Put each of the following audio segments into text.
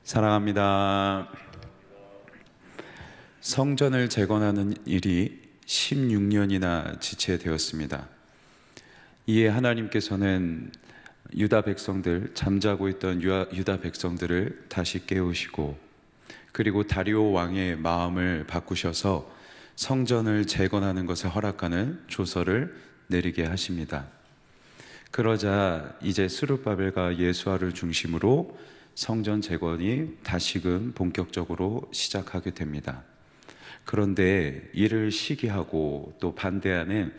사랑합니다. 성전을 재건하는 일이 16년이나 지체되었습니다. 이에 하나님께서는 유다 백성들, 잠자고 있던 유다 백성들을 다시 깨우시고, 그리고 다리오 왕의 마음을 바꾸셔서 성전을 재건하는 것을 허락하는 조서를 내리게 하십니다. 그러자 이제 스룹바벨과 예수아를 중심으로 성전 재건이 다시금 본격적으로 시작하게 됩니다. 그런데 이를 시기하고 또 반대하는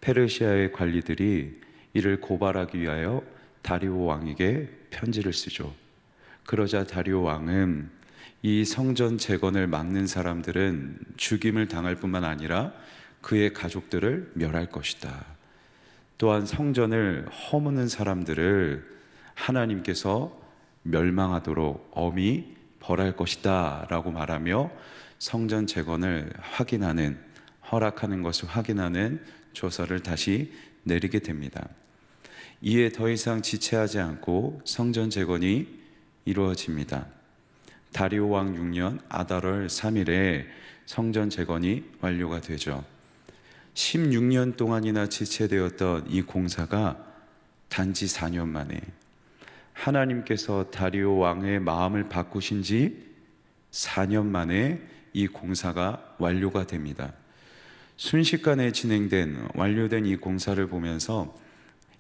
페르시아의 관리들이 이를 고발하기 위하여 다리오 왕에게 편지를 쓰죠. 그러자 다리오 왕은 이 성전 재건을 막는 사람들은 죽임을 당할 뿐만 아니라 그의 가족들을 멸할 것이다. 또한 성전을 허무는 사람들을 하나님께서 멸망하도록 엄히 벌할 것이다 라고 말하며 성전 재건을 허락하는 것을 확인하는 조서를 다시 내리게 됩니다. 이에 더 이상 지체하지 않고 성전 재건이 이루어집니다. 다리오 왕 6년 아달월 3일에 성전 재건이 완료가 되죠. 16년 동안이나 지체되었던 이 공사가 단지 4년 만에 하나님께서 다리오 왕의 마음을 바꾸신 지 4년 만에 이 공사가 완료가 됩니다. 순식간에 완료된 이 공사를 보면서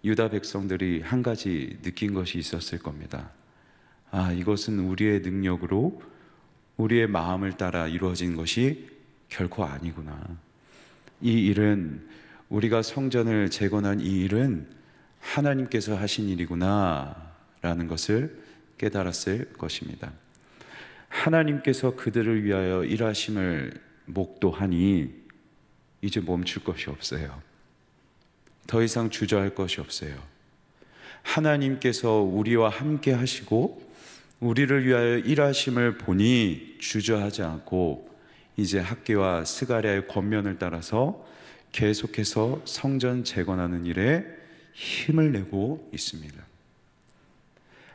유다 백성들이 한 가지 느낀 것이 있었을 겁니다. 이것은 우리의 능력으로 우리의 마음을 따라 이루어진 것이 결코 아니구나. 이 일은, 우리가 성전을 재건한 이 일은 하나님께서 하신 일이구나 라는 것을 깨달았을 것입니다. 하나님께서 그들을 위하여 일하심을 목도하니 이제 멈출 것이 없어요. 더 이상 주저할 것이 없어요. 하나님께서 우리와 함께 하시고 우리를 위하여 일하심을 보니 주저하지 않고 이제 학개와 스가랴의 권면을 따라서 계속해서 성전 재건하는 일에 힘을 내고 있습니다.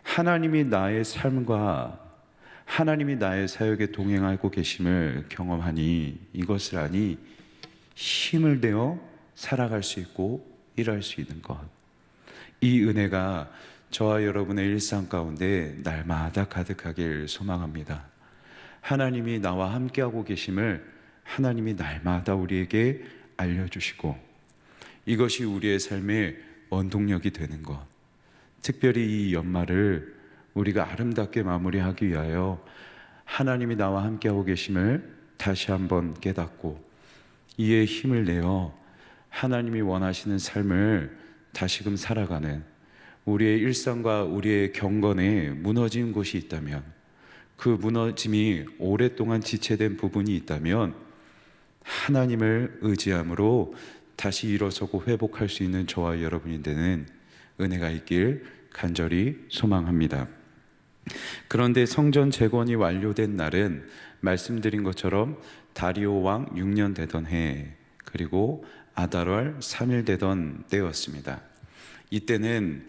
하나님이 나의 삶과 하나님이 나의 사역에 동행하고 계심을 경험하니, 이것을 아니 힘을 내어 살아갈 수 있고 일할 수 있는 것, 이 은혜가 저와 여러분의 일상 가운데 날마다 가득하길 소망합니다. 하나님이 나와 함께하고 계심을 하나님이 날마다 우리에게 알려주시고, 이것이 우리의 삶의 원동력이 되는 것, 특별히 이 연말을 우리가 아름답게 마무리하기 위하여 하나님이 나와 함께하고 계심을 다시 한번 깨닫고 이에 힘을 내어 하나님이 원하시는 삶을 다시금 살아가는, 우리의 일상과 우리의 경건에 무너진 곳이 있다면, 그 무너짐이 오랫동안 지체된 부분이 있다면 하나님을 의지함으로 다시 일어서고 회복할 수 있는 저와 여러분이 되는 은혜가 있길 간절히 소망합니다. 그런데 성전 재건이 완료된 날은 말씀드린 것처럼 다리오 왕 6년 되던 해, 그리고 아달월 3일 되던 때였습니다. 이때는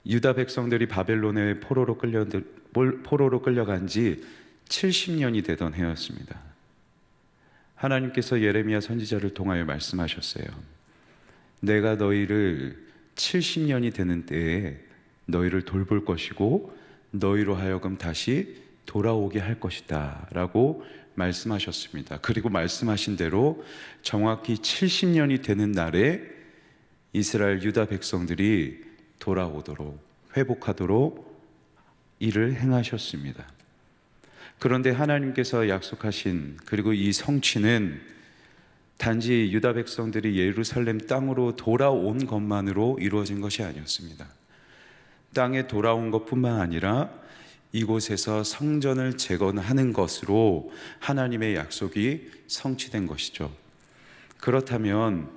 유다 백성들이 바벨론의 포로로 끌려간 지 70년이 되던 해였습니다. 하나님께서 예레미야 선지자를 통하여 말씀하셨어요. 내가 너희를 70년이 되는 때에 너희를 돌볼 것이고 너희로 하여금 다시 돌아오게 할 것이다 라고 말씀하셨습니다. 그리고 말씀하신 대로 정확히 70년이 되는 날에 이스라엘 유다 백성들이 돌아오도록, 회복하도록 일을 행하셨습니다. 그런데 하나님께서 약속하신, 그리고 이 성취는 단지 유다 백성들이 예루살렘 땅으로 돌아온 것만으로 이루어진 것이 아니었습니다. 땅에 돌아온 것뿐만 아니라 이곳에서 성전을 재건하는 것으로 하나님의 약속이 성취된 것이죠. 그렇다면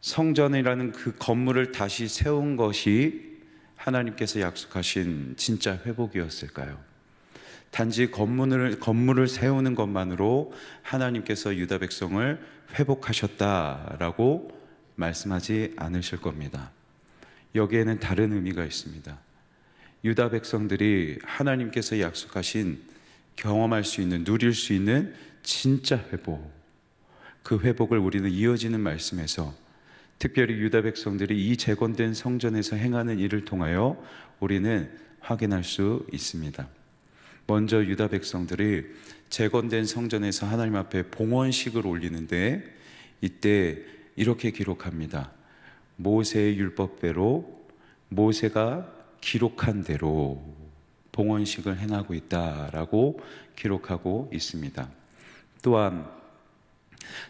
성전이라는 그 건물을 다시 세운 것이 하나님께서 약속하신 진짜 회복이었을까요? 단지 건물을 세우는 것만으로 하나님께서 유다 백성을 유다 백성들이 하나님께서 약속하신 경험할 수 있는, 누릴 수 있는 진짜 회복, 그 회복을 우리는 이어지는 말씀에서, 특별히 유다 백성들이 이 재건된 성전에서 행하는 일을 통하여 우리는 확인할 수 있습니다. 먼저 유다 백성들이 재건된 성전에서 하나님 앞에 봉헌식을 올리는데, 이때 이렇게 기록합니다. 모세의 율법대로, 모세가 기록한 대로 봉헌식을 행하고 있다라고 기록하고 있습니다. 또한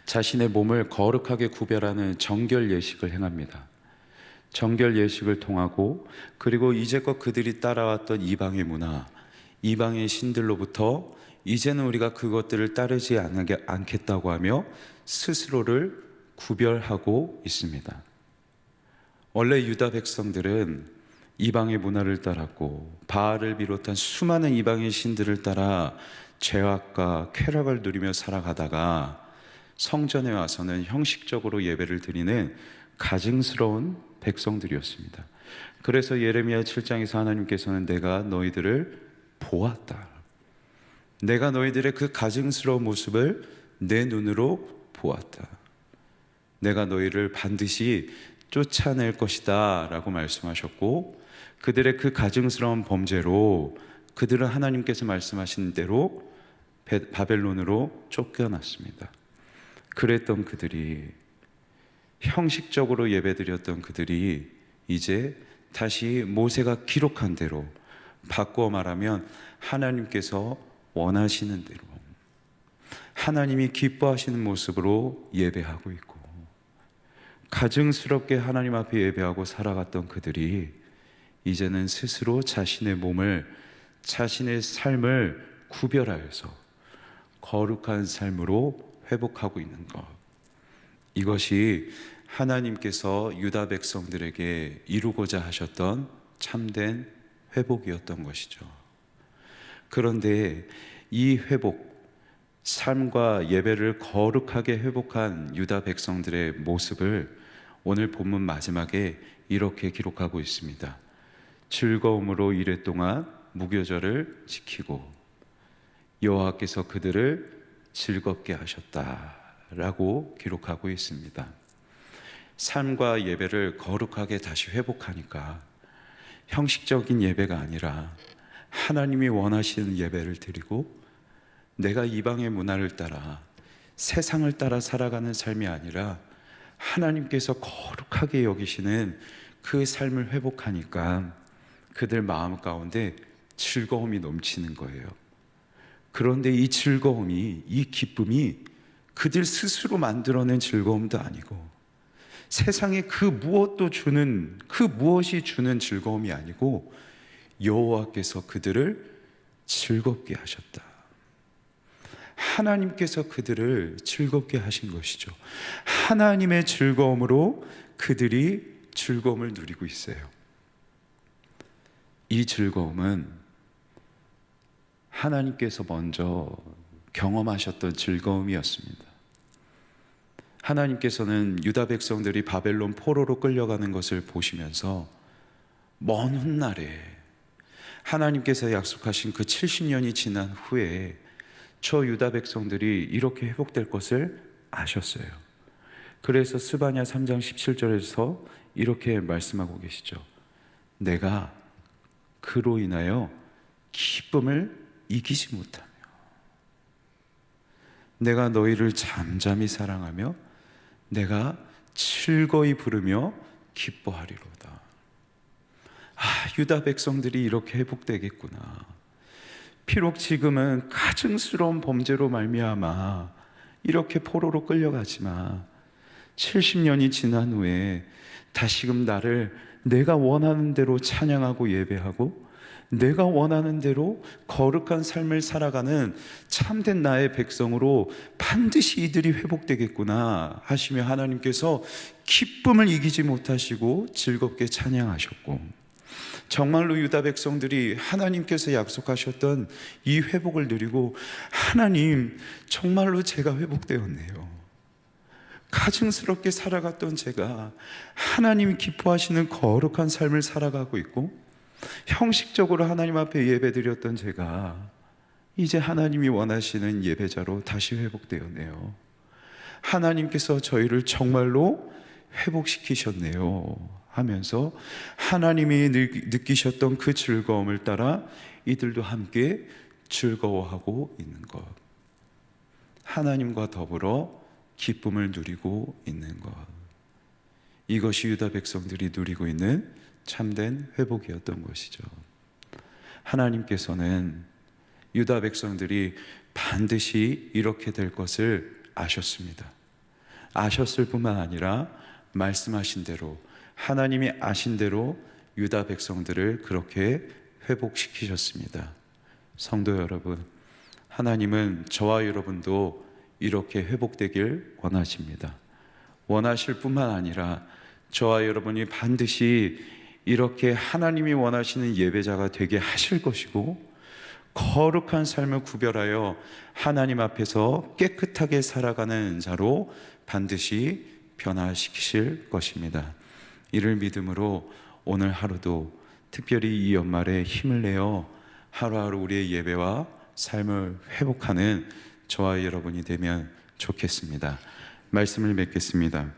자신의 몸을 거룩하게 구별하는 정결 예식을 행합니다. 정결 예식을 통하고, 그리고 이제껏 그들이 따라왔던 이방의 문화, 이방의 신들로부터 이제는 우리가 그것들을 따르지 않겠다고 하며 스스로를 구별하고 있습니다. 원래 유다 백성들은 이방의 문화를 따랐고 바알을 비롯한 수많은 이방의 신들을 따라 죄악과 쾌락을 누리며 살아가다가 성전에 와서는 형식적으로 예배를 드리는 가증스러운 백성들이었습니다. 그래서 예레미야 7장에서 하나님께서는 내가 너희들을 보았다, 내가 너희들의 그 가증스러운 모습을 내 눈으로 보았다, 내가 너희를 반드시 쫓아낼 것이다 라고 말씀하셨고, 그들의 그 가증스러운 범죄로 그들은 하나님께서 말씀하신 대로 바벨론으로 쫓겨났습니다. 그랬던 그들이, 형식적으로 예배드렸던 그들이 이제 다시 모세가 기록한 대로, 바꾸어 말하면 하나님께서 원하시는 대로, 하나님이 기뻐하시는 모습으로 예배하고 있고, 가증스럽게 하나님 앞에 예배하고 살아갔던 그들이 이제는 스스로 자신의 몸을, 자신의 삶을 구별하여서 거룩한 삶으로 회복하고 있는 것, 이것이 하나님께서 유다 백성들에게 이루고자 하셨던 참된 회복이었던 것이죠. 그런데 이 회복, 삶과 예배를 거룩하게 회복한 유다 백성들의 모습을 오늘 본문 마지막에 이렇게 기록하고 있습니다. 즐거움으로 이레 동안 무교절을 지키고 여호와께서 그들을 즐겁게 하셨다라고 기록하고 있습니다. 삶과 예배를 거룩하게 다시 회복하니까 형식적인 예배가 아니라 하나님이 원하시는 예배를 드리고, 내가 이방의 문화를 따라, 세상을 따라 살아가는 삶이 아니라 하나님께서 거룩하게 여기시는 그 삶을 회복하니까 그들 마음 가운데 즐거움이 넘치는 거예요. 그런데 이 즐거움이, 이 기쁨이 그들 스스로 만들어낸 즐거움도 아니고, 세상에 그 무엇이 주는 즐거움이 아니고, 여호와께서 그들을 즐겁게 하셨다. 하나님께서 그들을 즐겁게 하신 것이죠. 하나님의 즐거움으로 그들이 즐거움을 누리고 있어요. 이 즐거움은 하나님께서 먼저 경험하셨던 즐거움이었습니다. 하나님께서는 유다 백성들이 바벨론 포로로 끌려가는 것을 보시면서 먼 훗날에 하나님께서 약속하신 그 70년이 지난 후에 저 유다 백성들이 이렇게 회복될 것을 아셨어요. 그래서 스바냐 3장 17절에서 이렇게 말씀하고 계시죠. 내가 그로 인하여 기쁨을 이기지 못하며 내가 너희를 잠잠히 사랑하며 내가 즐거이 부르며 기뻐하리로다. 유다 백성들이 이렇게 회복되겠구나. 비록 지금은 가증스러운 범죄로 말미암아 이렇게 포로로 끌려가지만 70년이 지난 후에 다시금 나를 내가 원하는 대로 찬양하고 예배하고 내가 원하는 대로 거룩한 삶을 살아가는 참된 나의 백성으로 반드시 이들이 회복되겠구나 하시며 하나님께서 기쁨을 이기지 못하시고 즐겁게 찬양하셨고, 정말로 유다 백성들이 하나님께서 약속하셨던 이 회복을 누리고, 하나님 정말로 제가 회복되었네요. 가증스럽게 살아갔던 제가 하나님이 기뻐하시는 거룩한 삶을 살아가고 있고, 형식적으로 하나님 앞에 예배드렸던 제가 이제 하나님이 원하시는 예배자로 다시 회복되었네요. 하나님께서 저희를 정말로 회복시키셨네요 하면서 하나님이 느끼셨던 그 즐거움을 따라 이들도 함께 즐거워하고 있는 것, 하나님과 더불어 기쁨을 누리고 있는 것, 이것이 유다 백성들이 누리고 있는 참된 회복이었던 것이죠. 하나님께서는 유다 백성들이 반드시 이렇게 될 것을 아셨습니다. 아셨을 뿐만 아니라 말씀하신 대로, 하나님이 아신 대로 유다 백성들을 그렇게 회복시키셨습니다. 성도 여러분, 하나님은 저와 여러분도 이렇게 회복되길 원하십니다. 원하실 뿐만 아니라 저와 여러분이 반드시 이렇게 하나님이 원하시는 예배자가 되게 하실 것이고, 거룩한 삶을 구별하여 하나님 앞에서 깨끗하게 살아가는 자로 반드시 변화시키실 것입니다. 이를 믿음으로 오늘 하루도 특별히 이 연말에 힘을 내어 하루하루 우리의 예배와 삶을 회복하는 저와 여러분이 되면 좋겠습니다. 말씀을 맺겠습니다.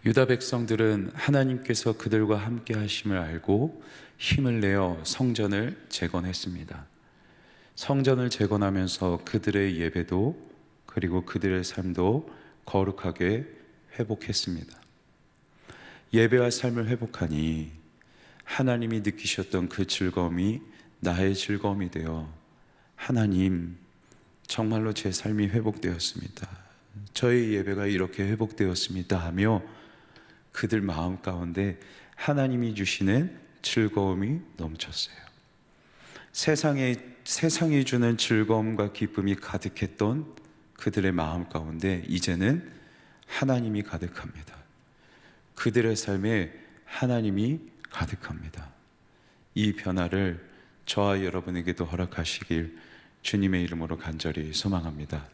유다 백성들은 하나님께서 그들과 함께 하심을 알고 힘을 내어 성전을 재건했습니다. 성전을 재건하면서 그들의 예배도 그리고 그들의 삶도 거룩하게 회복했습니다. 예배와 삶을 회복하니 하나님이 느끼셨던 그 즐거움이 나의 즐거움이 되어 하나님, 정말로 제 삶이 회복되었습니다. 저의 예배가 이렇게 회복되었습니다 하며 그들 마음 가운데 하나님이 주시는 즐거움이 넘쳤어요. 세상이 주는 즐거움과 기쁨이 가득했던 그들의 마음 가운데 이제는 하나님이 가득합니다. 그들의 삶에 하나님이 가득합니다. 이 변화를 저와 여러분에게도 허락하시길 주님의 이름으로 간절히 소망합니다.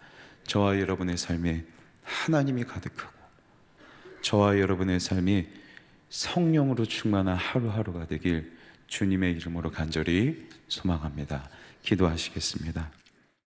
저와 여러분의 삶에 하나님이 가득하고 저와 여러분의 삶이 성령으로 충만한 하루하루가 되길 주님의 이름으로 간절히 소망합니다. 기도하시겠습니다.